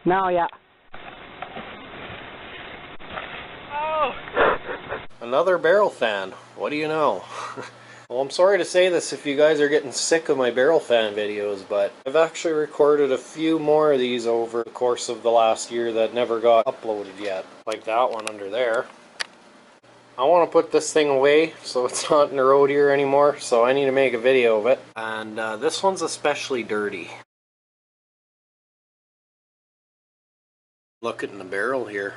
Now, yeah. Oh! Another barrel fan. What do you know? Well, I'm sorry to say this if you guys are getting sick of my barrel fan videos, but I've actually recorded a few more of these over the course of the last year that never got uploaded yet. Like that one under there. I want to put this thing away so it's not in the road here anymore, so I need to make a video of it. And this one's especially dirty. Look at the barrel here.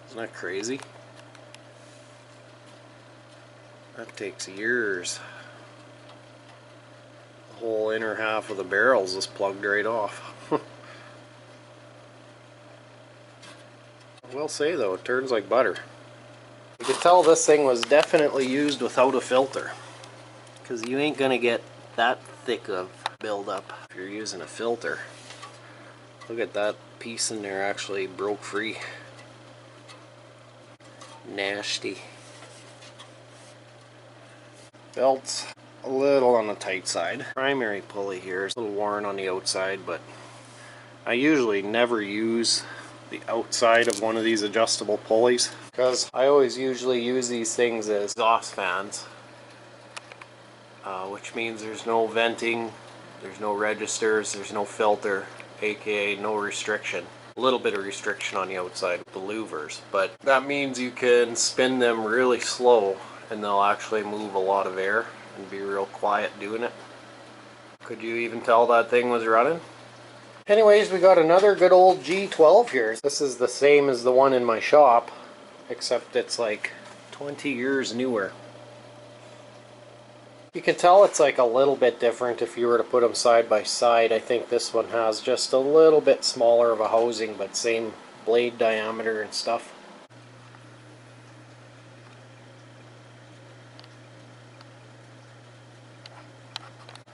Isn't that crazy? That takes years. The whole inner half of the barrel's just plugged right off. I will say though, it turns like butter. You can tell this thing was definitely used without a filter, because you ain't gonna get that thick of buildup if you're using a filter. Look at that piece in there actually broke free. Nasty. Belt's a little on the tight side. Primary pulley here is a little worn on the outside, but I usually never use the outside of one of these adjustable pulleys because I always usually use these things as exhaust fans, which means there's no venting, there's no registers, there's no filter, aka no restriction. A little bit of restriction on the outside with the louvers, but that means you can spin them really slow and they'll actually move a lot of air and be real quiet doing it. Could you even tell that thing was running? Anyways, we got another good old G12 here. This is the same as the one in my shop, except it's like 20 years newer. You can tell it's like a little bit different if you were to put them side by side. I think this one has just a little bit smaller of a housing, but same blade diameter and stuff.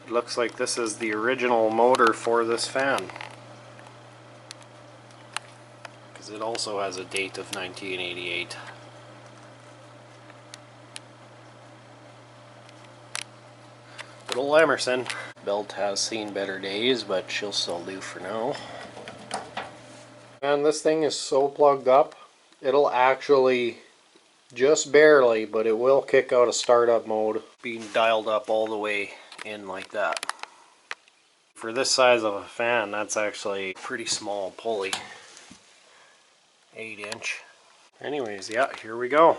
It looks like this is the original motor for this fan, because it also has a date of 1988. Little Emerson. Belt has seen better days, but she'll still do for now. And this thing is so plugged up, it'll actually, just barely, but it will kick out of startup mode, being dialed up all the way in like that. For this size of a fan, that's actually a pretty small pulley. 8-inch. Anyways, yeah, here we go.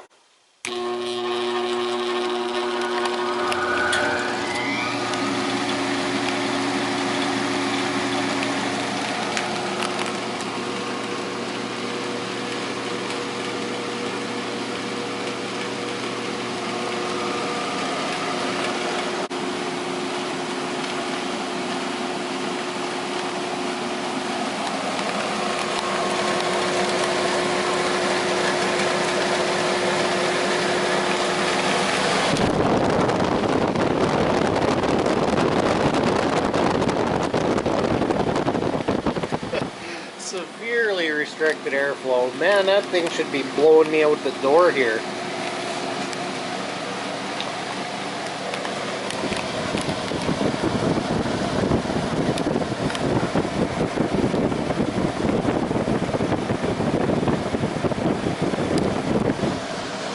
Severely restricted airflow. Man, that thing should be blowing me out the door here.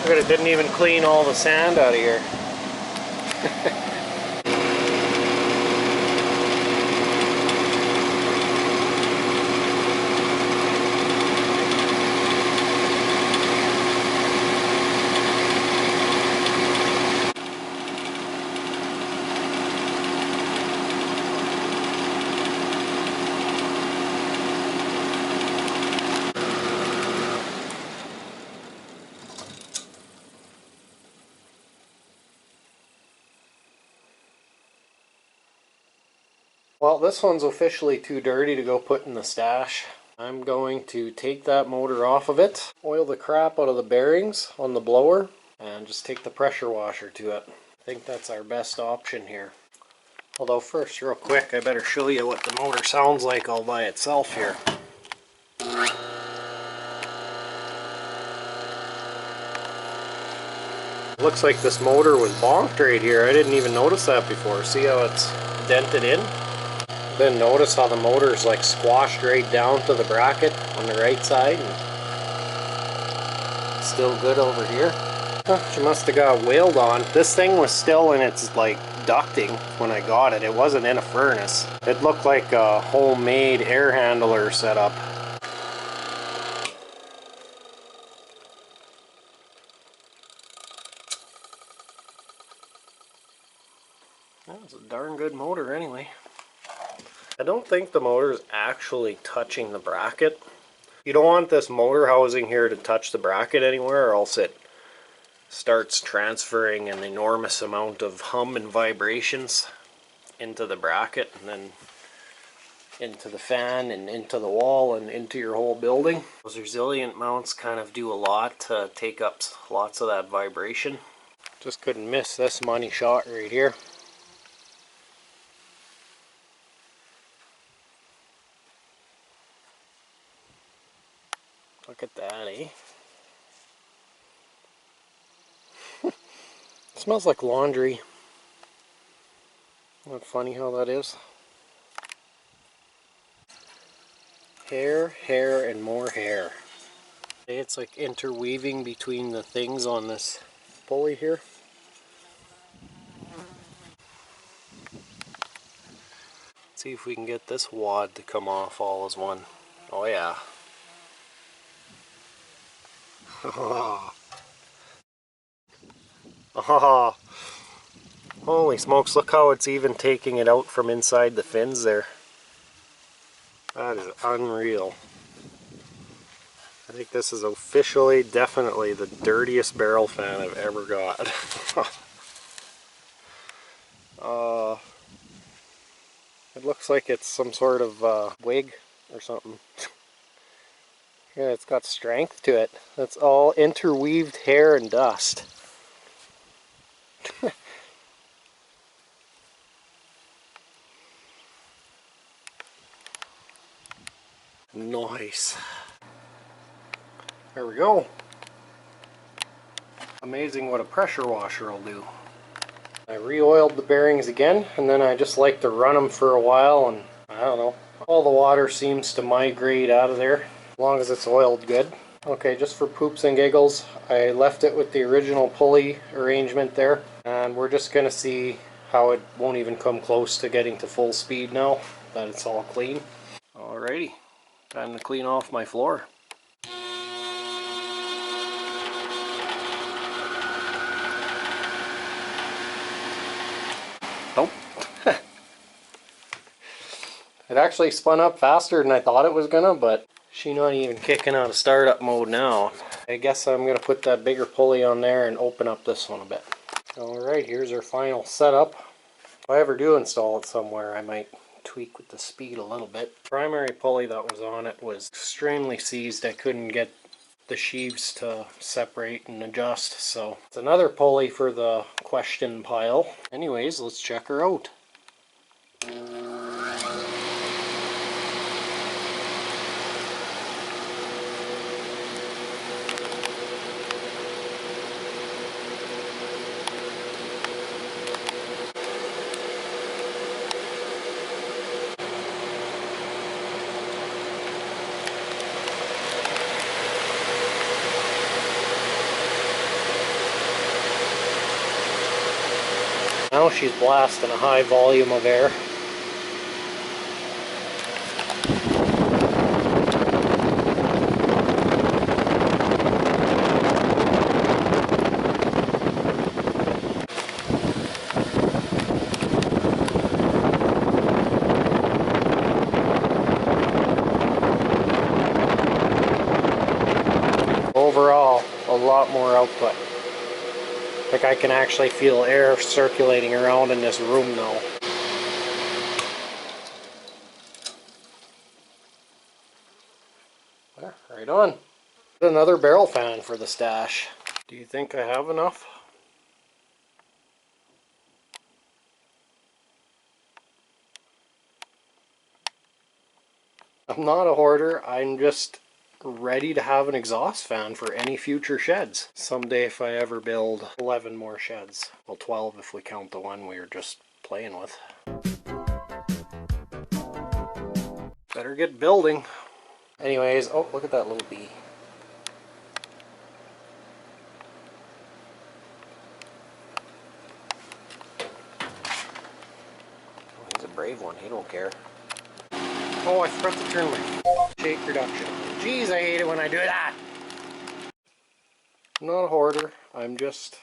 Look at it, didn't even clean all the sand out of here. Well, this one's officially too dirty to go put in the stash. I'm going to take that motor off of it, oil the crap out of the bearings on the blower, and just take the pressure washer to it. I think that's our best option here. Although first, real quick, I better show you what the motor sounds like all by itself here. Looks like this motor was bonked right here. I didn't even notice that before. See how it's dented in? Then notice how the motor's like squashed right down to the bracket on the right side. And still good over here. Huh, she must have got whaled on. This thing was still in its like ducting when I got it. It wasn't in a furnace. It looked like a homemade air handler setup. That's a darn good motor anyway. I don't think the motor is actually touching the bracket. You don't want this motor housing here to touch the bracket anywhere, or else it starts transferring an enormous amount of hum and vibrations into the bracket and then into the fan and into the wall and into your whole building. Those resilient mounts kind of do a lot to take up lots of that vibration. Just couldn't miss this money shot right here. Look at that, eh? Smells like laundry. Isn't that funny how that is? Hair, hair, and more hair. It's like interweaving between the things on this pulley here. Let's see if we can get this wad to come off all as one. Oh yeah. Oh. Oh. Holy smokes, look how it's even taking it out from inside the fins there. That is unreal. I think this is officially, definitely the dirtiest barrel fan I've ever got. It looks like it's some sort of wig or something. Yeah, it's got strength to it. That's all interweaved hair and dust. Nice. There we go. Amazing what a pressure washer will do. I re-oiled the bearings again, and then I just like to run them for a while, and I don't know, all the water seems to migrate out of there as long as it's oiled good. Okay, just for poops and giggles, I left it with the original pulley arrangement there, and we're just going to see how it won't even come close to getting to full speed now that it's all clean. Alrighty, time to clean off my floor. Nope. It actually spun up faster than I thought it was gonna, but she's not even kicking out of startup mode now. I guess I'm gonna put that bigger pulley on there and open up this one a bit. Alright, here's our final setup. If I ever do install it somewhere, I might tweak with the speed a little bit. The primary pulley that was on it was extremely seized. I couldn't get the sheaves to separate and adjust, so it's another pulley for the question pile. Anyways, let's check her out. Now she's blasting a high volume of air. Overall, a lot more output. Like I can actually feel air circulating around in this room now. Yeah, right on. Another barrel fan for the stash. Do you think I have enough? I'm not a hoarder, I'm just ready to have an exhaust fan for any future sheds. Someday if I ever build 11 more sheds. Well, 12 if we count the one we were just playing with. Better get building. Anyways, oh, look at that little bee. Oh, he's a brave one. He don't care. Oh, I forgot to turn my shake reduction. Jeez, I hate it when I do that. I'm not a hoarder. I'm just...